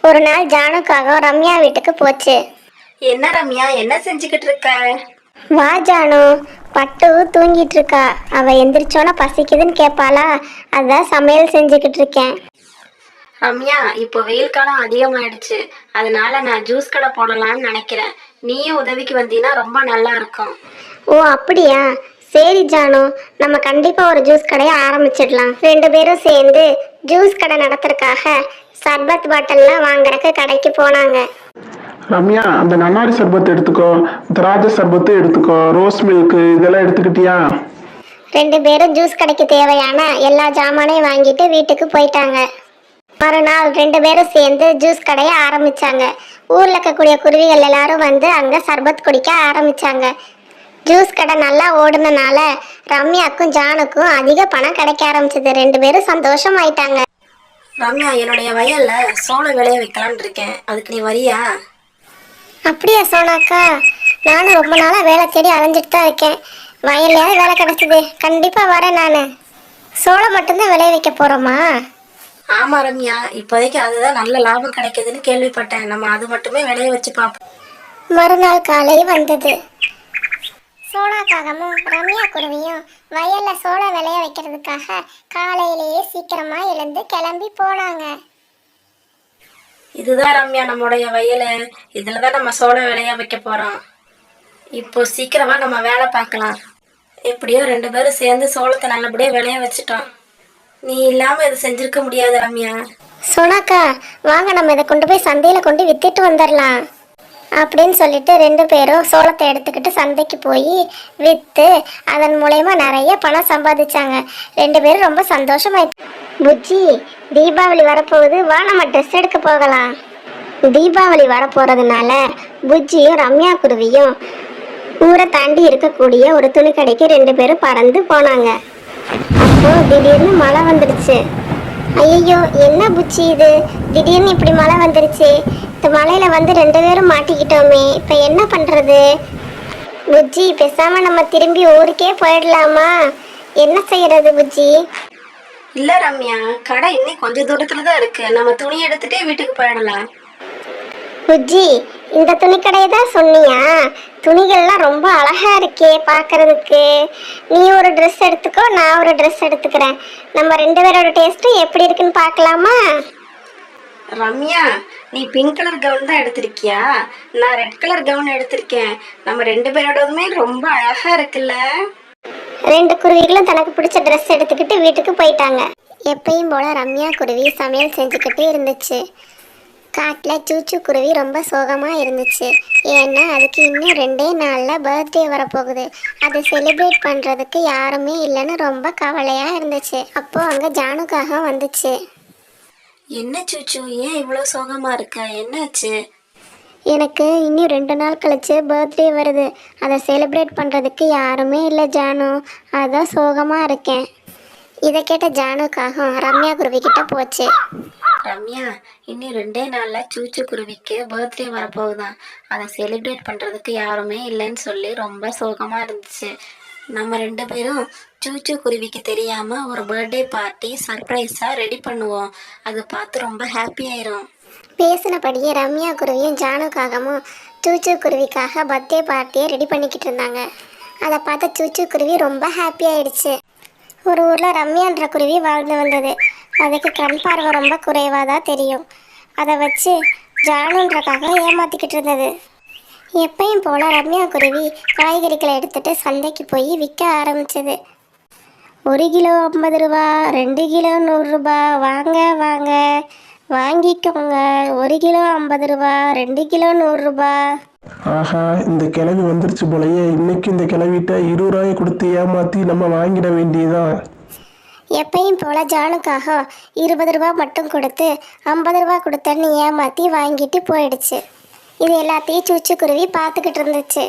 ஒரு நாள் ஜானுக்காக ரம்யா வீட்டுக்கு போச்சு. என்ன ரம்யா, என்ன செஞ்சுக்கிட்டு இருக்க? வா ஜானு, பட்டு தூங்கிட்டு இருக்கா. அவ எந்திரிச்சோன்னா பசிக்குதுன்னு கேட்பாளா, அதான் சமையல் செஞ்சுக்கிட்டு இருக்கேன். ரம்யா, இப்போ வெயில் காலம் அதிகமாயிடுச்சு. அதனால நான் ஜூஸ் கடை போடலாம்னு நினைக்கிறேன். நீயும் உதவிக்கு வந்தீங்கன்னா ரொம்ப நல்லா இருக்கும். ஓ அப்படியா, சரி ஜானு, நம்ம கண்டிப்பா ஒரு ஜூஸ் கடையை ஆரம்பிச்சிடலாம். 2 பேரும் சேர்ந்து ஜூஸ் கடை நடத்துறதுக்காக சர்பத் பாட்டில்லாம் வாங்குறதுக்கு கடைக்கு போனாங்க. ரம்யா, அந்த நன்னாரி சர்பத் எடுத்துக்கோ, திராட்சை சர்பத்து எடுத்துக்கோ, ரோஸ் மில்க் இதெல்லாம் எடுத்துக்கிட்டியா? 2 பேரும் ஜூஸ் கடைக்கு தேவையான எல்லா ஜாமானையும் வாங்கிட்டு வீட்டுக்கு போயிட்டாங்க. மறுநாள் 2 பேரும் சேர்ந்து ஜூஸ் கடையை ஆரம்பிச்சாங்க. ஊர்ல இருக்கக்கூடிய குருவிகள் எல்லாரும் வந்து அங்க சர்பத் குடிக்க ஆரம்பிச்சாங்க. ஜூஸ் கடை நல்லா ஓடுனனால ரம்யாக்கும் ஜானுக்கும் அதிக பணம் கிடைக்க ஆரம்பிச்சது. 2 பேரும் சந்தோஷமாயிட்டாங்க. ரம்யா, என்னுடைய வயல்ல சோளம் விளைய வைக்கலான்னு இருக்கேன். அதுக்கு நீ வரியா? அப்படியா சோனாக்கா, நானும் ரொம்ப நாளா வேலை தேடி அலைஞ்சிட்டு தான் இருக்கேன். வயல்லையாவது வேலை கிடைச்சது, கண்டிப்பா வரேன். நான் சோளம் மட்டும்தான் விளைய வைக்க போறோமா? ஆமா ரம்யா, இப்போதைக்கு அதுதான் நல்ல லாபம் கிடைக்குதுன்னு கேள்விப்பட்டேன். நம்ம அது மட்டுமே விளைய வச்சு பார்ப்போம். மறுநாள் காலை வந்தது. சோனாக்காகவும் ரம்யா குருவியும் வயல்ல சோளம் விளைய வைக்கிறதுக்காக காலையிலேயே சீக்கிரமா எழுந்து கிளம்பி போனாங்க. இதுதான் ரம்யா நம்முடைய வயல். இதுலதான் நம்ம சோளம் விளைய வைக்க போறோம். இப்போ சீக்கிரமா நம்ம வேலை பார்க்கலாம். எப்படியோ 2 பேரும் சேர்ந்து சோளத்தை நல்லபடியா விளைய வச்சுட்டோம். நீ இல்லாம இது செஞ்சிருக்க முடியாது ரம்யா. சோனாக்கா, வாங்க நம்ம இதை கொண்டு போய் சந்தையில கொண்டு வித்துட்டு வந்துடலாம் அப்படின்னு சொல்லிட்டு 2 பேரும் சோளத்தை எடுத்துக்கிட்டு சந்தைக்கு போய் விற்று அதன் மூலயமா நிறைய பணம் சம்பாதிச்சாங்க. 2 பேரும் ரொம்ப சந்தோஷமாயிட்டு, புஜ்ஜி தீபாவளி வரப்போகுது, வா நம்ம ட்ரெஸ் எடுக்க போகலாம். தீபாவளி வரப்போறதுனால புஜ்ஜியும் ரம்யா குருவியும் ஊரை தாண்டி இருக்கக்கூடிய ஒரு துணி கடைக்கு 2 பேரும் பறந்து போனாங்க. அப்போ திடீர்னு மழை வந்துடுச்சு. ஐயோ, என்ன புச்சி இது, திடீர்னு இப்படி மழை வந்துருச்சு. இந்த மழையில வந்து 2 பேரும் மாட்டிக்கிட்டோமே, இப்ப என்ன பண்றது? புஜ்ஜி, பேசாம நம்ம திரும்பி ஊருக்கே போயிடலாமா? என்ன செய்யறது புஜ்ஜி? இல்ல ரம்யா, கடை இன்னும் கொஞ்சம் தூரத்துலதான் இருக்கு. நம்ம துணி எடுத்துட்டே வீட்டுக்கு போயிடலாம். புஜ்ஜி, இந்த துணி கடையை தான் சொன்னியா? துணிகள்லாம் ரொம்ப அழகா இருக்கே பார்க்கறதுக்கு. நீ ஒரு ட்ரெஸ் எடுத்துக்கோ, நான் ஒரு ட்ரெஸ் எடுத்துக்கிறேன். நம்ம 2 பேரோட டேஸ்ட்டும் எப்படி இருக்குன்னு பார்க்கலாமா? ரம்யா, நீ பிங்க் கலர் கவுன் தான் எடுத்திருக்கியா? நான் ரெட் கலர் கவுன் எடுத்திருக்கேன். நம்ம 2 பேரோடதுமே ரொம்ப அழகா இருக்குல்ல? 2 குருவிகளும் தனக்கு பிடிச்ச ட்ரெஸ் எடுத்துக்கிட்டு வீட்டுக்கு போயிட்டாங்க. எப்பயும் போல ரம்யா குருவி சமையல் செஞ்சுக்கிட்டு இருந்துச்சு. காட்டில் சூச்சு குருவி ரொம்ப சோகமாக இருந்துச்சு. ஏன்னா அதுக்கு இன்னும் 2 நாளில் பர்த்டே வரப்போகுது. அதை செலிப்ரேட் பண்ணுறதுக்கு யாருமே இல்லைன்னு ரொம்ப கவலையாக இருந்துச்சு. அப்போது அங்கே ஜானுக்காக வந்துச்சு. என்ன சூச்சு, ஏன் இவ்வளோ சோகமா இருக்க? என்னாச்சு? எனக்கு இன்னும் 2 நாள் கழிச்சு பர்த்டே வருது. அதை செலிப்ரேட் பண்ணுறதுக்கு யாருமே இல்லை ஜானு, அதான் சோகமாக இருக்கேன். இதை கேட்ட ஜானுக்காக ரம்யா குருவி கிட்ட போச்சு. ரம்யா, இன்னும் 2 நாள்ல சூச்சு குருவிக்கு பர்த்டே வரப்போகுதான். அதை செலிப்ரேட் பண்றதுக்கு யாருமே இல்லைன்னு சொல்லி ரொம்ப சோகமா இருந்துச்சு. நம்ம 2 பேரும் சூச்சு குருவிக்கு தெரியாம ஒரு பர்த்டே பார்ட்டி சர்ப்ரைஸா ரெடி பண்ணுவோம். அதை பார்த்து ரொம்ப ஹாப்பி ஆயிரும். பேசினபடியே ரம்யா குருவியும் ஜானுக்காகவும் சூச்சு குருவிக்காக பர்த்டே பார்ட்டியை ரெடி பண்ணிக்கிட்டு இருந்தாங்க. அதை பார்த்த சூச்சு குருவி ரொம்ப ஹாப்பி ஆயிடுச்சு. ஒரு ஊரில் ரம்யான்ற குருவி வாழ்ந்து வந்தது. அதுக்கு கண் பார்வை ரொம்ப குறைவாக தான் தெரியும். அதை வச்சு ஜானுன்றக்காக ஏமாற்றிக்கிட்டு இருந்தது. எப்பயும் போல் ரம்யா குருவி காய்கறிகளை எடுத்துகிட்டு சந்தைக்கு போய் விற்க ஆரம்பிச்சது. 1 கிலோ 50 ரூபா, 2 கிலோ 100 ரூபா, வாங்க வாங்க வாங்கிக்கோங்க. 1 கிலோ 50 ரூபா, 2 கிலோ 100 ரூபா. ஆஹா, இந்த கிளவி வந்துருச்சு போலயே. இன்னைக்கு இந்த கிளவிட்ட 20 ரூபாயை கொடுத்து ஏமாற்றி நம்ம வாங்கிட வேண்டியதான். எப்பயும் போல் ஜானுக்காக 20 ரூபா மட்டும் கொடுத்து 50 ரூபா கொடுத்தன்னு ஏமாற்றி வாங்கிட்டு போயிடுச்சு. இது எல்லாத்தையும் சூச்சு குருவி பார்த்துக்கிட்டு இருந்துச்சு.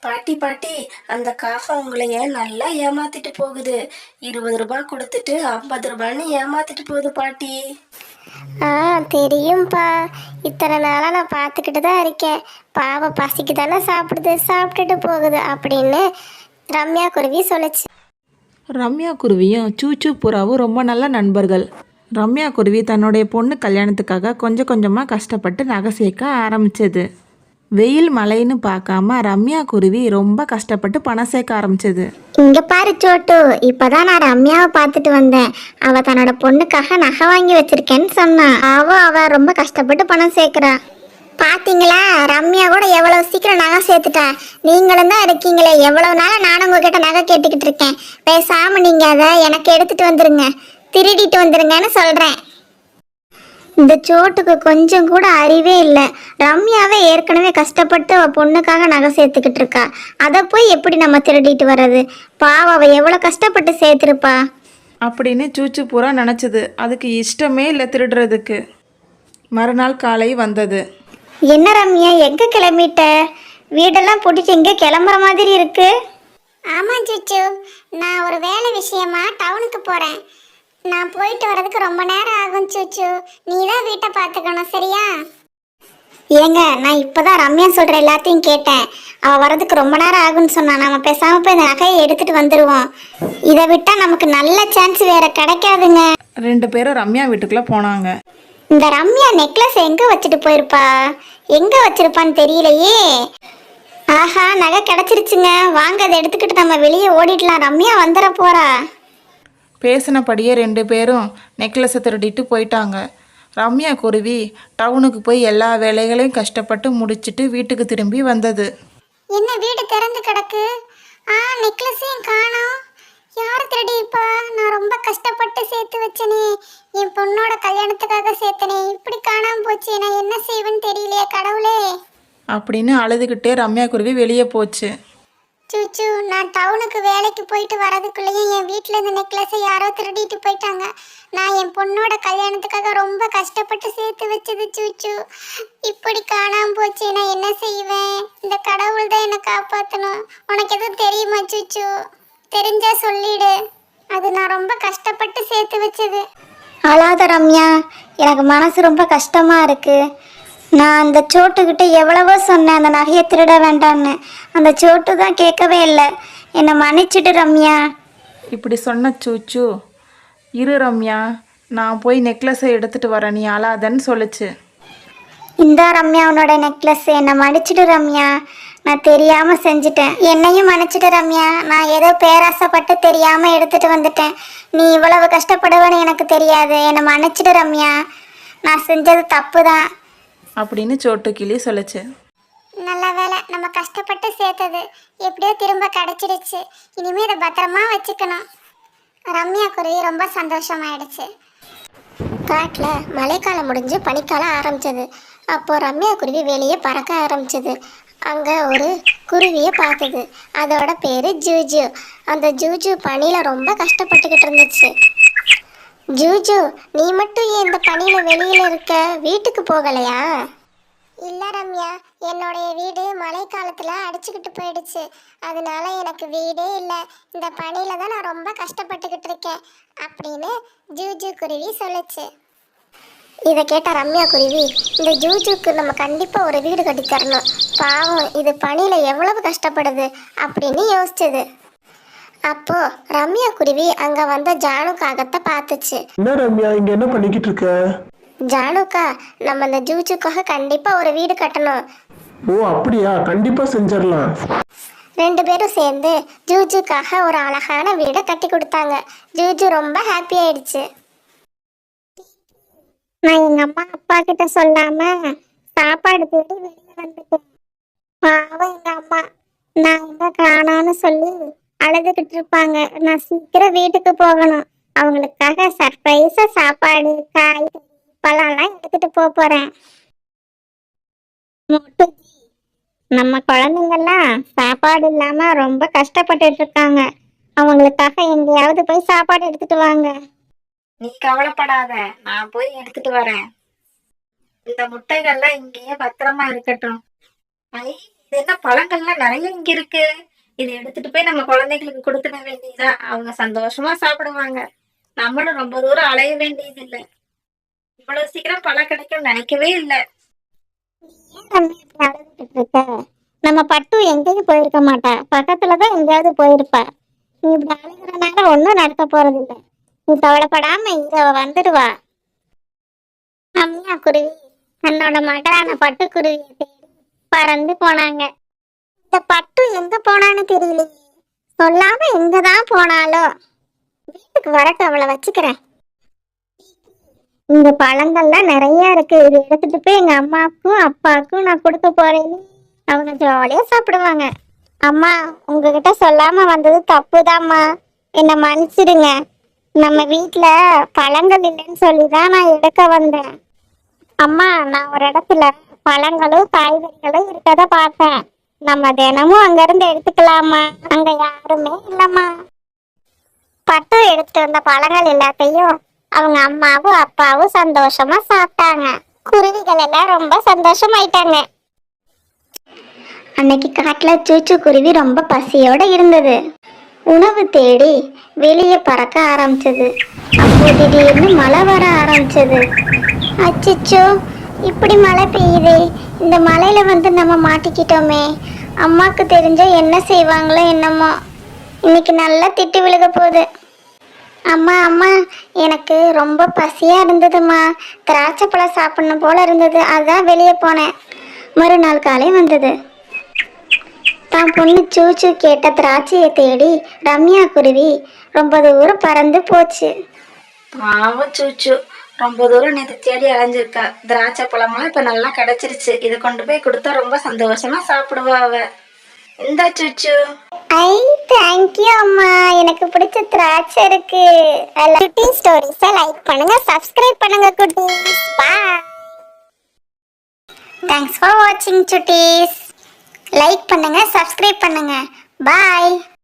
பாட்டி பாட்டி, அந்த காகம் உங்களைய நல்லா ஏமாத்திட்டு போகுது. 20 ரூபாய் கொடுத்துட்டு 50 ரூபான்னு ஏமாத்திட்டு போகுது பாட்டி. தெரியும்ப்பா, இத்தனை நாளாக நான் பார்த்துக்கிட்டு தான் இருக்கேன். பாவ பசிக்கு தானே சாப்பிடுது, சாப்பிட்டுட்டு போகுது அப்படின்னு ரம்யா குருவி சொல்லுச்சு. ரம்யா குருவியும் சூச்சு புறாவும் ரொம்ப நல்ல நண்பர்கள். ரம்யா குருவி தன்னுடைய பொண்ணு கல்யாணத்துக்காக கொஞ்சம் கொஞ்சமாக கஷ்டப்பட்டு நகை சேர்க்க ஆரம்பிச்சது. வெயில் மழைன்னு பார்க்காம ரம்யா குருவி ரொம்ப கஷ்டப்பட்டு பணம் சேர்க்க ஆரம்பிச்சது. இங்க பாரு சோட்டு, இப்பதான் நான் ரம்யாவை பார்த்துட்டு வந்தேன். அவ தன்னோட பொண்ணுக்காக நகை வாங்கி வச்சிருக்கேன்னு சொன்னா. அவ ரொம்ப கஷ்டப்பட்டு பணம் சேர்க்கிறா. பாத்தீங்களா, ரம்யா கூட எவ்வளவு சீக்கிரம் நகை சேர்த்துட்டா. நீங்களும் தான் இருக்கீங்களே, எவ்வளவு நாளா நானும் உங்ககிட்ட நகை கேட்டுக்கிட்டு இருக்கேன். பேசாம நீங்க அதை எனக்கு எடுத்துட்டு வந்துருங்க, திருடிட்டு வந்துருங்கன்னு சொல்றேன். இந்த சோட்டுக்கு கொஞ்சம் கூட அறிவே இல்லை. ரம்யாவே ஏற்கனவே கஷ்டப்பட்டு அவள் பொண்ணுக்காக நகை சேர்த்துக்கிட்டு இருக்கா. அதை போய் எப்படி நம்ம திருடிட்டு வர்றது? பாவம், அவள் எவ்வளோ கஷ்டப்பட்டு சேர்த்துருப்பா அப்படின்னு சூச்சு பூரா நினச்சது. அதுக்கு இஷ்டமே இல்லை திருடுறதுக்கு. மறுநாள் காலை வந்தது. என்ன ரம்யா, எங்கே கிளம்பிட்ட? வீடெல்லாம் போட்டுட்டு எங்கே கிளம்புற மாதிரி இருக்கு? ஆமாம் சுச்சு, நான் ஒரு வேலை விஷயமா டவுனுக்கு போகிறேன். நான் போயிட்டு வரதுக்கு ரொம்ப நேரம் ஆகும் சுச்சு. நீ தான் வீட்டை பார்த்துக்கணும், சரியா? ஏங்க, நான் இப்போதான் ரம்யா சொல்கிற எல்லாத்தையும் கேட்டேன். அவள் வரதுக்கு ரொம்ப நேரம் ஆகுன்னு சொன்னா. நம்ம பேசாமல் போய் இந்த நகையை எடுத்துகிட்டு வந்துடுவோம். இதை விட்டால் நமக்கு நல்ல சான்ஸ் வேறு கிடைக்காதுங்க. 2 பேரும் ரம்யா வீட்டுக்குள்ளே போனாங்க. இந்த ரம்யா நெக்லஸ் எங்கே வச்சுட்டு போயிருப்பா? எங்கே வச்சிருப்பான்னு தெரியலையே. ஆஹா, நகை கிடச்சிருச்சுங்க. வாங்க, அதை எடுத்துக்கிட்டு நம்ம வெளியே ஓடிடலாம். ரம்யா வந்துட போகிறா. பேசினபடியே 2 பேரும் நெக்லஸை திருடிட்டு போயிட்டாங்க. ரம்யா குருவி டவுனுக்கு போய் எல்லா வேலைகளையும் கஷ்டப்பட்டு முடிச்சிட்டு வீட்டுக்கு திரும்பி வந்தது. என்ன வீடு திறந்து கிடக்கு? நெக்லஸையும் காணோம். யார் திருடிப்பா? நான் ரொம்ப கஷ்டப்பட்டு சேர்த்து வச்சனே, என் பொண்ணோட கல்யாணத்துக்காக சேர்த்தனே, இப்படி காணாம போச்சு. நான் என்ன செய்வேன்னு தெரியலையே கடவுளே அப்படின்னு அழுதுகிட்டே ரம்யா குருவி வெளியே போச்சு. சூச்சு, நான் டவுனுக்கு வேலைக்கு போயிட்டு வரதுக்குள்ளேயும் என் வீட்டில் இந்த நெக்லஸை யாரோ திருடிட்டு போயிட்டாங்க. நான் என் பொண்ணோட கல்யாணத்துக்காக ரொம்ப கஷ்டப்பட்டு சேர்த்து வச்சது சூச்சு, இப்படி காணாம போச்சு. நான் என்ன செய்வேன்? இந்த கடவுள் தான் என்னை காப்பாற்றணும். உனக்கு எதுவும் தெரியுமா சூச்சு? தெரிஞ்சா சொல்லிடு. அது நான் ரொம்ப கஷ்டப்பட்டு சேர்த்து வச்சது. அழாத ரம்யா, எனக்கு மனசு ரொம்ப கஷ்டமா இருக்கு. நான் அந்த சோட்டுக்கிட்ட எவ்வளவோ சொன்னேன் அந்த நகையை திருட வேண்டான்னு. அந்த சோட்டு தான் கேட்கவே இல்லை. என்னை மன்னிச்சிடு ரம்யா. இப்படி சொன்ன சூச்சு, இரு ரம்யா, நான் போய் நெக்லஸை எடுத்துட்டு வரேன், நீ அழாதன்னு சொல்லுச்சு. இந்தா ரம்யா உன்னோட நெக்லஸ். என்னை மன்னிச்சிடு ரம்யா, நான் தெரியாமல் செஞ்சுட்டேன். என்னையும் மன்னிச்சிடு ரம்யா, நான் ஏதோ பேராசைப்பட்டு தெரியாமல் எடுத்துட்டு வந்துட்டேன். நீ இவ்வளவு கஷ்டப்படுவேன்னு எனக்கு தெரியாது. என்னை மன்னிச்சிடு ரம்யா, நான் செஞ்சது தப்பு தான் அப்படின்னு சோட்டு கிளி சொல்லுச்சு. நல்ல வேலை, நம்ம கஷ்டப்பட்டு சேர்த்தது எப்படியோ திரும்ப கிடைச்சிடுச்சு. இனிமே இதை பத்திரமா வச்சுக்கணும். ரம்யா குருவி ரொம்ப சந்தோஷமாயிடுச்சு. காட்டில் மழைக்காலம் முடிஞ்சு பனிக்காலம் ஆரம்பிச்சது. அப்போ ரம்யா குருவி வெளியே பறக்க ஆரம்பிச்சது. அங்கே ஒரு குருவியை பார்த்தது. அதோட பேர் ஜூஜு. அந்த ஜூஜு பனியில் ரொம்ப கஷ்டப்பட்டுக்கிட்டு இருந்துச்சு. ஜூஜு, நீ மட்டும் ஏன் இந்த பனியில் வெளியில் இருக்க? வீட்டுக்கு போகலையா? இல்லை ரம்யா, என்னுடைய வீடு மழை காலத்தில் அடிச்சுக்கிட்டு போயிடுச்சு. அதனால எனக்கு வீடே இல்லை. இந்த பனியில் தான் நான் ரொம்ப கஷ்டப்பட்டுக்கிட்டு இருக்கேன் அப்படின்னு ஜூஜு குருவி சொல்லுச்சு. இதை கேட்ட ரம்யா குருவி, இந்த ஜூஜுக்கு நம்ம கண்டிப்பாக ஒரு வீடு கட்டி தரணும். பாவம், இது பனியில் எவ்வளவு கஷ்டப்படுது அப்படின்னு யோசிச்சது. அப்போ ரம்யா குருவி அங்க வந்த ஜானு காகத்தை பார்த்துச்சு. என்ன ரம்யா, இங்க என்ன பண்ணிக்கிட்டு இருக்க? ஜானுக்கா, நம்ம இந்த ஜூஜுக்காக கண்டிப்பா ஒரு வீடு கட்டணும். ஓ அப்படியா, கண்டிப்பா செஞ்சிடலாம். 2 பேரும் சேர்ந்து ஜூஜுக்காக ஒரு அழகான வீடை கட்டி கொடுத்தாங்க. ஜூஜு ரொம்ப ஹாப்பி ஆயிடுச்சு. நான் எங்க அம்மா அப்பா கிட்ட சொல்லாம சாப்பாடு தேடி வெளியே வந்துட்டேன். பாவம் எங்க அம்மா, நான் எங்க காணோன்னு சொல்லி அழுதுகிட்டு இருப்பாங்க. நான் சீக்கிரம் வீட்டுக்கு போகணும். அவங்களுக்காக சர்ப்ரைஸா சாப்பாடு, காய், பழம்லாம் எடுத்துட்டு போறேன். நம்ம குழந்தைங்கெல்லாம் சாப்பாடு இல்லாம ரொம்ப கஷ்டப்பட்டுட்டு இருக்காங்க. அவங்களுக்காக எங்கேயாவது போய் சாப்பாடு எடுத்துட்டு வாங்க. நீ கவலைப்படாத, நான் போய் எடுத்துட்டு வரேன். இந்த முட்டைகள்லாம் இங்கேயே பத்திரமா இருக்கட்டும். இது என்ன பழங்கள்லாம் நிறைய இங்க இருக்கு. இதை எடுத்துட்டு போய் நம்ம குழந்தைகளுக்கு கொடுத்துட வேண்டியதா. அவங்க சந்தோஷமா சாப்பிடுவாங்க. நம்மளும் ரொம்ப தூரம் அலைய வேண்டியது இல்லை. இவ்வளவு சீக்கிரம் பழம் கிடைக்கும் நினைக்கவே இல்லை. நம்ம பட்டு எங்கேயும் போயிருக்க மாட்டா. பக்கத்துலதான் எங்கேயாவது போயிருப்பா. நீ இப்படி அழுகிறனால ஒன்றும் நடக்க போறது இல்லை. நீ கவலைப்படாம இங்க அவ வந்துடுவா. ரம்யா குருவி தன்னோட மகளான பட்டுக்குருவியை தேடி பறந்து போனாங்க. இந்த பட்டு எங்க போனான்னு தெரியலையே, சொல்லாம எங்கதான் போனாலோ. வீட்டுக்கு வரட்டு, அவளை வச்சுக்கிறேன். இங்க பழங்கள்லாம் நிறைய இருக்கு, இது எடுத்துட்டு போய் எங்க அம்மாவுக்கும் அப்பாவுக்கும் நான் கொடுக்க போறேன்னு அவங்க ஜாலியா சாப்பிடுவாங்க. அம்மா, உங்ககிட்ட சொல்லாம வந்தது தப்புதாம்மா, என்னை மன்னிச்சிடுங்க. நம்ம வீட்ல பழங்கள் இல்லைன்னு சொல்லிதான் நான் எடுக்க வந்தேன். அம்மா, நான் ஒரு இடத்துல பழங்களும் காய்கறிகளும் இருக்கத பார்த்தேன். நம்ம தினமும் அங்க இருந்து எடுத்துக்கலாமா? அங்க யாருமே இல்லம்மா. பட்டு எடுத்துட்டு வந்த பழங்கள் எல்லாத்தையும் அவங்க அம்மாவும் அப்பாவும் சந்தோஷமா சாப்பிட்டாங்க. குருவிகள் எல்லாம் ரொம்ப சந்தோஷமாயிட்டாங்க. அன்னைக்கு காட்டுல சூச்சு குருவி ரொம்ப பசியோட இருந்தது. உணவு தேடி வெளியே பறக்க ஆரம்பிச்சது. அப்போ திடீர்னு மழை வர ஆரம்பிச்சது. அச்சச்சோ, இப்படி மழை பெய்யுதே, இந்த மழையில வந்து நம்ம மாட்டிக்கிட்டோமே, அம்மாக்கு தெரிஞ்ச என்ன செய்வாங்களோ என்னமோ, இன்னைக்கு நல்லா திட்டு விழுக போகுது. அம்மா அம்மா, எனக்கு ரொம்ப பசியா இருந்ததுமா, திராட்சை பழம் சாப்பிடணும் போல இருந்தது, அதான் வெளியே போனேன். மறுநாள் காலை வந்தது. தான் பொண்ணு சூச்சு கேட்ட திராட்சையை தேடி ரம்யா குருவி ரொம்ப தூரம் பறந்து போச்சு. பாவம் சூச்சு, ரொம்ப தூரம் நேற்று தேடி அலைஞ்சிருக்கா. திராட்சை பழமெல்லாம் இப்போ நல்லா கிடைச்சிருச்சு. இதை கொண்டு போய் கொடுத்தா ரொம்ப சந்தோஷமா சாப்பிடுவா அவ. இந்த சூச்சு. ஐ, தேங்க்யூ அம்மா, எனக்கு பிடிச்ச திராட்சை இருக்கு. குட்டி ஸ்டோரிஸை லைக் பண்ணுங்க, சப்ஸ்கிரைப் பண்ணுங்க குட்டீஸ். பாய். தேங்க்ஸ் ஃபார் வாட்சிங் சுட்டீஸ். லைக் பண்ணுங்க, சப்ஸ்கிரைப் பண்ணுங்க. பாய்.